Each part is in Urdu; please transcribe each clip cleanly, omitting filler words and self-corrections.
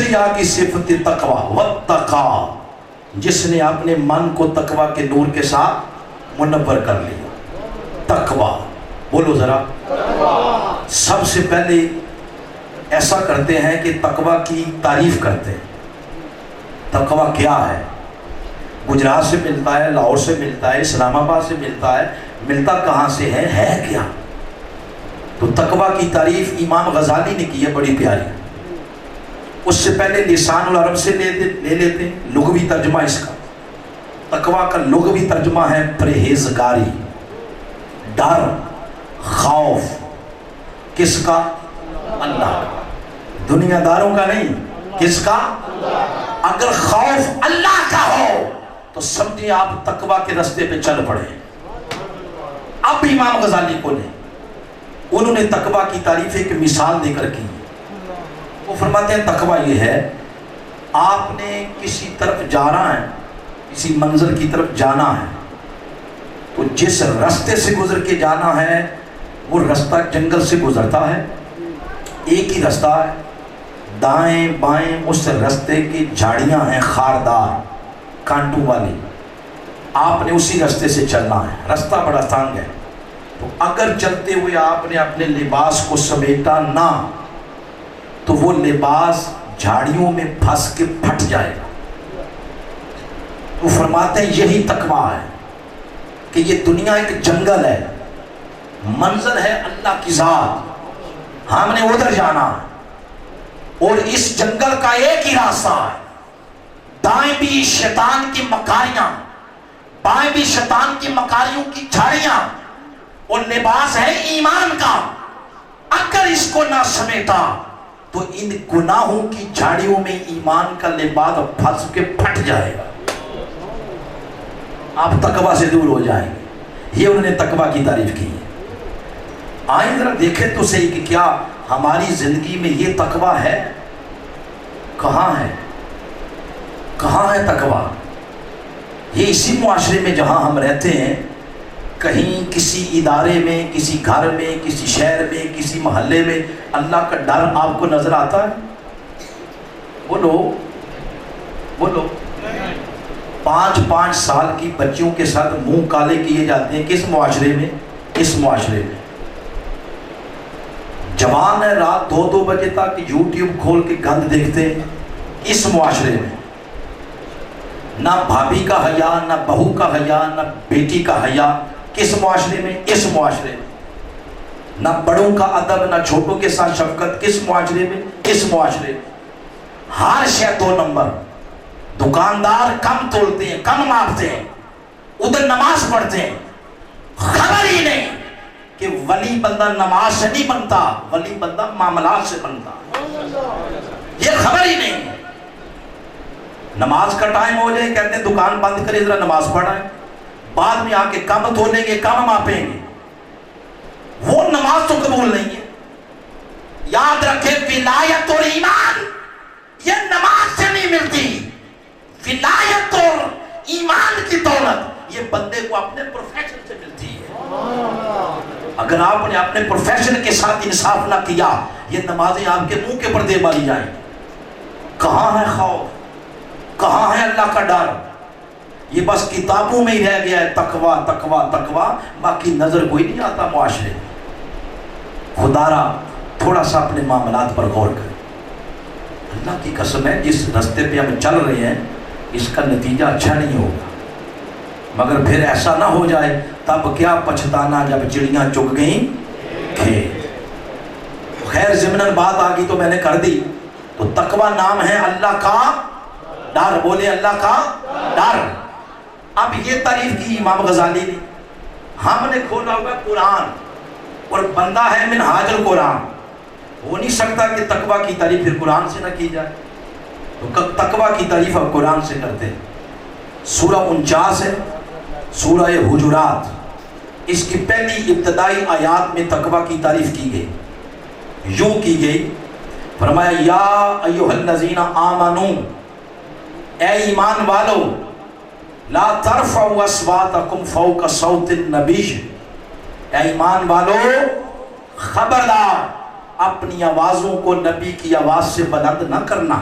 دوسری آ کی صفت تقوی، واتقا، جس نے اپنے من کو تقوی کے نور کے ساتھ منور کر لیا۔ تقوی بولو ذرا۔ سب سے پہلے ایسا کرتے ہیں کہ تقوی کی تعریف کرتے ہیں۔ تقوی کیا ہے؟ گجرات سے ملتا ہے، لاہور سے ملتا ہے، اسلام آباد سے ملتا ہے، ملتا کہاں سے ہے کیا؟ تو تقوی کی تعریف امام غزالی نے کی ہے، بڑی پیاری۔ اس سے پہلے لسان العرب سے لے لیتے ہیں لغوی ترجمہ اس کا۔ تقوی کا لغوی ترجمہ ہے پرہیزگاری، ڈر، خوف۔ کس کا؟ اللہ کا، دنیا داروں کا نہیں۔ کس کا؟ اگر خوف اللہ کا ہو تو سمجھیں آپ تقوی کے راستے پہ چل پڑے۔ اب امام غزالی کو نے انہوں نے تقوی کی تعریف ایک مثال دے کر کی۔ وہ فرماتے ہیں تقوی یہ ہے، آپ نے کسی طرف جانا ہے، کسی منزل کی طرف جانا ہے، تو جس راستے سے گزر کے جانا ہے وہ راستہ جنگل سے گزرتا ہے، ایک ہی راستہ ہے، دائیں بائیں اس راستے کی جھاڑیاں ہیں خاردار کانٹوں والی، آپ نے اسی راستے سے چلنا ہے، راستہ بڑا تنگ ہے۔ تو اگر چلتے ہوئے آپ نے اپنے لباس کو سمیٹا نہ تو وہ لباس جھاڑیوں میں پھنس کے پھٹ جائے گا۔ تو فرماتے ہیں یہی تقویٰ ہے کہ یہ دنیا ایک جنگل ہے، منزل ہے اللہ کی ذات، ہم نے ادھر جانا ہے، اور اس جنگل کا ایک ہی راستہ ہے، دائیں بھی شیطان کی مکاریاں، بائیں بھی شیطان کی مکاریوں کی جھاڑیاں، اور لباس ہے ایمان کا۔ اگر اس کو نہ سمیٹا تو ان گناہوں کی جھاڑیوں میں ایمان کا لباس پھنس کے پھٹ جائے گا، آپ تقوی سے دور ہو جائیں گے۔ یہ انہوں نے تقوی کی تعریف کی ہے۔ آئیں ذرا دیکھیں تو صحیح کہ کیا ہماری زندگی میں یہ تقوی ہے؟ کہاں ہے؟ کہاں ہے تقوی؟ یہ اسی معاشرے میں جہاں ہم رہتے ہیں، کہیں کسی ادارے میں، کسی گھر میں، کسی شہر میں، کسی محلے میں اللہ کا ڈر آپ کو نظر آتا ہے؟ بولو بولو۔ 5 سال کی بچیوں کے ساتھ منہ کالے کیے جاتے ہیں، کس معاشرے میں؟ اس معاشرے میں۔ جوان ہے، رات 2 بجے تک یوٹیوب کھول کے گند دیکھتے ہیں، اس معاشرے میں۔ نہ بھابھی کا حیا، نہ بہو کا حیا، نہ بیٹی کا حیا، کس معاشرے میں؟ اس معاشرے میں۔ نہ بڑوں کا ادب، نہ چھوٹوں کے ساتھ شفقت، کس معاشرے میں؟ اس معاشرے میں۔ ہر شے 2 نمبر، دکاندار کم تولتے ہیں، کم مارتے ہیں، ادھر نماز پڑھتے ہیں، خبر ہی نہیں کہ ولی بندہ نماز سے نہیں بنتا، ولی بندہ معاملات سے بنتا، یہ خبر ہی نہیں۔ نماز کا ٹائم ہو جائے کہتے ہیں دکان بند کرے ذرا نماز پڑھائیں، بعد میں آ کے کم تولیں گے، کم ماپیں گے، وہ نماز تو قبول نہیں ہے۔ یاد رکھے ولایت اور ایمان یہ نماز سے نہیں ملتی، ولایت اور ایمان کی دولت یہ بندے کو اپنے پروفیشن سے ملتی ہے۔ اگر آپ نے اپنے پروفیشن کے ساتھ انصاف نہ کیا، یہ نمازیں آپ کے منہ کے پردے ماری جائیں۔ کہاں ہے خوف؟ کہاں ہے اللہ کا ڈر؟ یہ بس کتابوں میں ہی رہ گیا ہے، تقوی تقوی تقوی، باقی نظر کوئی نہیں آتا معاشرے۔ خدا را تھوڑا سا اپنے معاملات پر غور کریں۔ اللہ کی قسم ہے جس راستے پہ ہم چل رہے ہیں اس کا نتیجہ اچھا نہیں ہوگا، مگر پھر ایسا نہ ہو جائے تب کیا پچھتانا جب چڑیاں چگ گئیں کھیت۔ خیر ضمناً بات آگئی تو میں نے کر دی۔ تو تقوی نام ہے اللہ کا ڈر، بولے اللہ کا ڈر۔ اب یہ تعریف کی امام غزالی نے، ہم نے کھولا ہوا قرآن اور بندہ ہے منہاج القرآن، ہو نہیں سکتا کہ تقوی کی تعریف پھر قرآن سے نہ کی جائے، تو تقوی کی تعریف اب قرآن سے کرتے ہیں۔ سورہ 49 ہے، سورہ حجرات، اس کی پہلی ابتدائی آیات میں تقوی کی تعریف کی گئی، یوں کی گئی، فرمایا یا ایھا الذین آمنوا، اے ایمان والو، لا ترفعوا اصواتکم فوق صوت النبی، اے ایمان والو خبردار اپنی آوازوں کو نبی کی آواز سے بلند نہ کرنا۔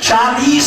40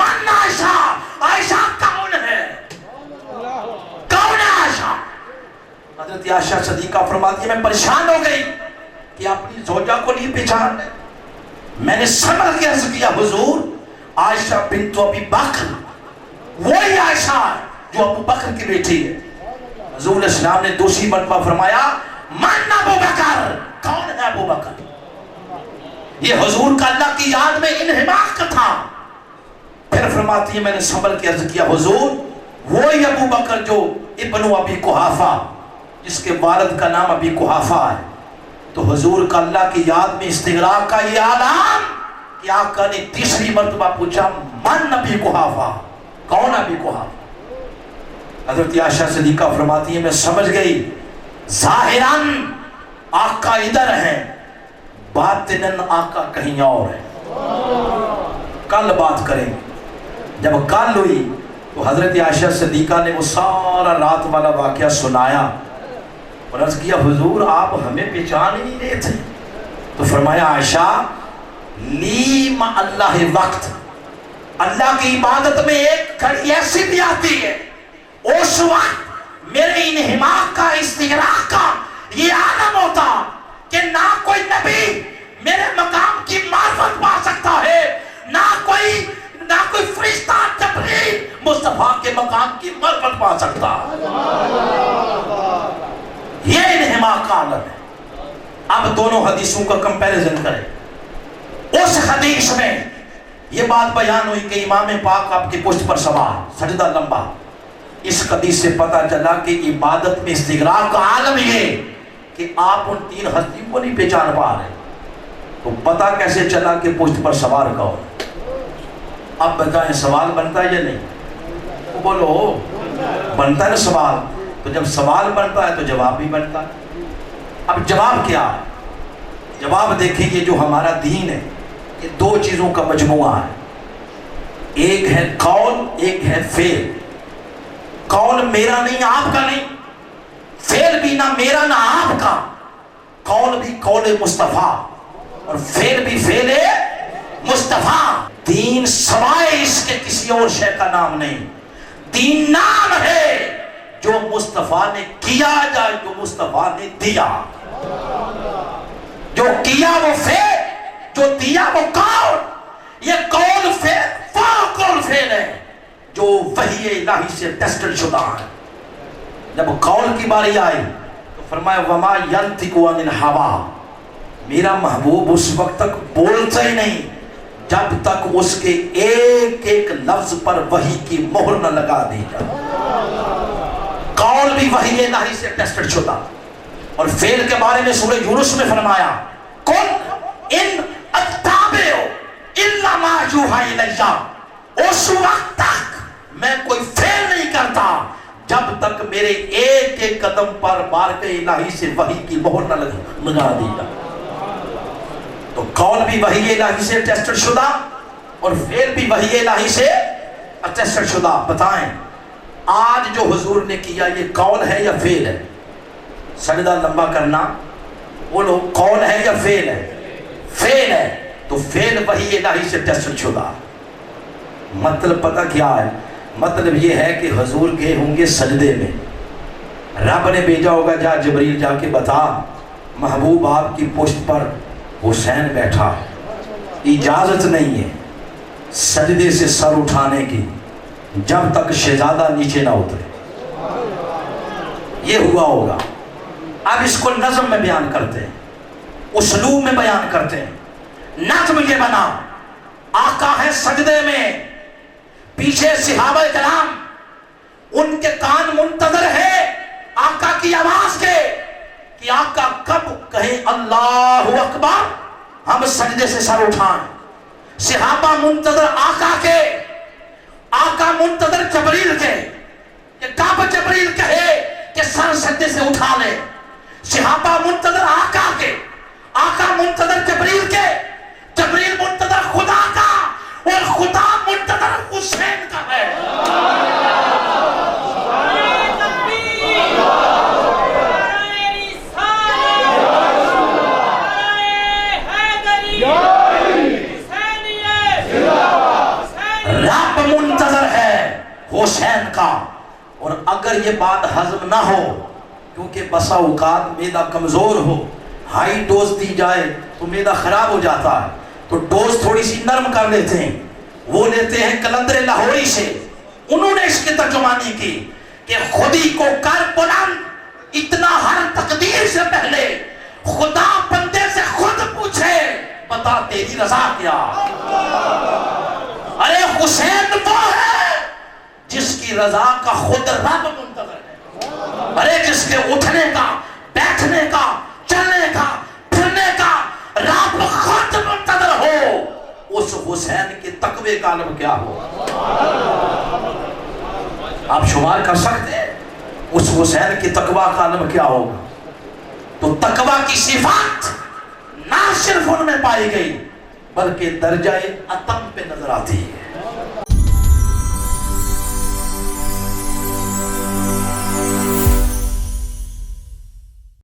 من عائشہ, عائشہ کون ہے, کون ہے عائشہ؟ حضرت عائشہ صدیقہ فرماتی ہے میں پریشان ہو گئی کہ اپنی زوجہ کو نہیں پہچان. میں نے سمجھ کے عرض کیا حضور عائشہ بنت ابی بکر وہی عائشہ ہے جو ابو بکر کی بیٹی ہے. حضور اسلام نے دوسری مرتبہ فرمایا من ابو بکر, کون ہے ابو بکر؟ یہ حضور کا اللہ کی یاد میں انہماک تھا. پھر فرماتی ہے میں نے صبر کے عرض کیا حضور وہی ابو بکر جو ابن ابی قحافہ جس کے والد کا نام ابی قحافہ ہے. تو حضور کا اللہ کی یاد میں استغراق کا یہ اعلان کہ آقا نے تیسری مرتبہ پوچھا من ابی قحافہ, کون ابی قحافہ؟ حضرت عائشہ صدیقہ فرماتی ہے میں سمجھ گئی ظاہراً آقا ادھر ہیں, باطناً آقا کہیں اور ہے. کل بات کریں گے. جب کل ہوئی تو حضرت عائشہ صدیقہ نے وہ سارا رات والا واقعہ سنایا اور عرض کیا حضور آپ ہمیں پہچان ہی نہیں رہے تھے. تو فرمایا عائشہ لی ما اللہ وقت, اللہ کی عبادت میں ایک گھڑی ایسی بھی آتی ہے اس وقت میرے انہماک کا استغراق کا یہ عالم ہوتا کہ نہ کوئی نبی میرے مقام کی معرفت پا سکتا ہے, نہ کوئی فرشتہ جبریل مصطفیٰ کے مقام کی معرفت پا سکتا. یہ انہماک کا عالم ہے. اب دونوں حدیثوں کا کمپیریزن کریں. اس حدیث میں یہ بات بیان ہوئی کہ امام پاک آپ کی پشت پر سوار, سجدہ لمبا. اس حدیث سے پتہ چلا کہ عبادت میں استغراق کا عالم یہ کہ آپ ان تین ہستیوں کو نہیں پہچان پا رہے. تو پتہ کیسے چلا کہ پشت پر سوار کون؟ اب بتائیں سوال بنتا ہے یا نہیں؟ بولو بنتا ہے نا سوال. تو جب سوال بنتا ہے تو جواب بھی بنتا ہے. اب جواب کیا ہے؟ جواب دیکھیں یہ جو ہمارا دین ہے یہ دو چیزوں کا مجموعہ ہے. ایک ہے قول, ایک ہے فعل. قول میرا نہیں آپ کا نہیں, فعل بھی نہ میرا نہ آپ کا. قول بھی قول مصطفیٰ اور فعل بھی فعل مصطفیٰ. دین سوائے اس کے کسی اور شے کا نام نہیں. دین نام ہے جو مصطفیٰ نے کیا جائے, جو مصطفیٰ نے دیا. جو کیا وہ فعل, جو دیا وہ قول. یہ قول فعل وہ قول فعل ہے جو وحی الہی سے ٹیسٹڈ شدہ ہے. جب قول کی باری آئی تو فرمایا وما ینطق عن الہویٰ, میرا محبوب اس وقت تک بولتا ہی نہیں جب تک اس کے ایک ایک لفظ پر وحی کی مہر نہ لگا دی جائے. قول بھی وحی الہی سے ٹیسٹڈ شدہ. اور فعل کے بارے میں سورہ یونس میں فرمایا کن ان اتابع الا ما یوحی الی, اس وقت تک میں کوئی فعل نہیں کرتا جب تک میرے ایک ایک قدم پر بارگاہ الہی سے وحی کی مہر نہ لگا دی جائے. تو قول بھی وحی الہی سے ٹیسٹڈ شدہ اور فعل بھی وحی الہی سے ٹیسٹڈ شدہ. بتائیں آج جو حضور نے کیا یہ قول ہے یا فعل ہے؟ سجدہ لمبا کرنا بولو قول ہے یا فعل ہے؟ فعل ہے. تو فعل وحی الہی سے ٹیسٹڈ شدہ. مطلب پتہ کیا ہے؟ مطلب یہ ہے کہ حضور گئے ہوں گے سجدے میں, رب نے بھیجا ہوگا جا جبریل جا کے بتا محبوب آپ کی پشت پر حسین بیٹھا ہے, اجازت نہیں ہے سجدے سے سر اٹھانے کی جب تک شہزادہ نیچے نہ اترے. یہ ہوا ہوگا. اب اس کو نظم میں بیان کرتے ہیں, اسلوب میں بیان کرتے ہیں. نظم یہ بنا آقا ہے سجدے میں, پیچھے صحابہ کرام, ان کے کان منتظر ہے آقا کی آواز کے کہ آقا کب کہیں اللہ اکبر ہم سجدے سے سر اٹھائیں. صحابہ منتظر آقا کے, آقا منتظر جبریل کے کہ کب جبریل کہے کہ سر سجدے سے اٹھا لے. صحابہ منتظر آقا کے, آقا منتظر جبریل کے, جبریل منتظر خدا کا اور خدا منتظر حسین کا ہے. رب اگر یہ بات ہضم نہ ہو، کیونکہ بسا اوقات معدہ کمزور ہو، ہائی ڈوز دی جائے تو معدہ خراب ہو جاتا ہے، تو ڈوز تھوڑی سی نرم کر لیتے ہیں، وہ لیتے ہیں کلندر لاہوری سے۔ انہوں نے اس کی ترجمانی کی کہ خودی کو کر بلند، اتنا ہر تقدیر سے پہلے خدا بندے سے خود پوچھے بتا تیری رضا کیا۔ ارے حسین وہ ہے جس کی رضا کا خود رب منتظر ہے، ارے جس کے اٹھنے کا، بیٹھنے کا، چلنے کا، پھرنے کا رب خود منتظر ہو، اس حسین کے تقوی کا عالم کیا ہو؟ آپ شمار کر سکتے ہیں اس حسین کی تقوی کا عالم کیا ہوگا؟ تو تقوی کی صفات نہ صرف ان میں پائی گئی بلکہ درجہ اتم پہ نظر آتی ہے۔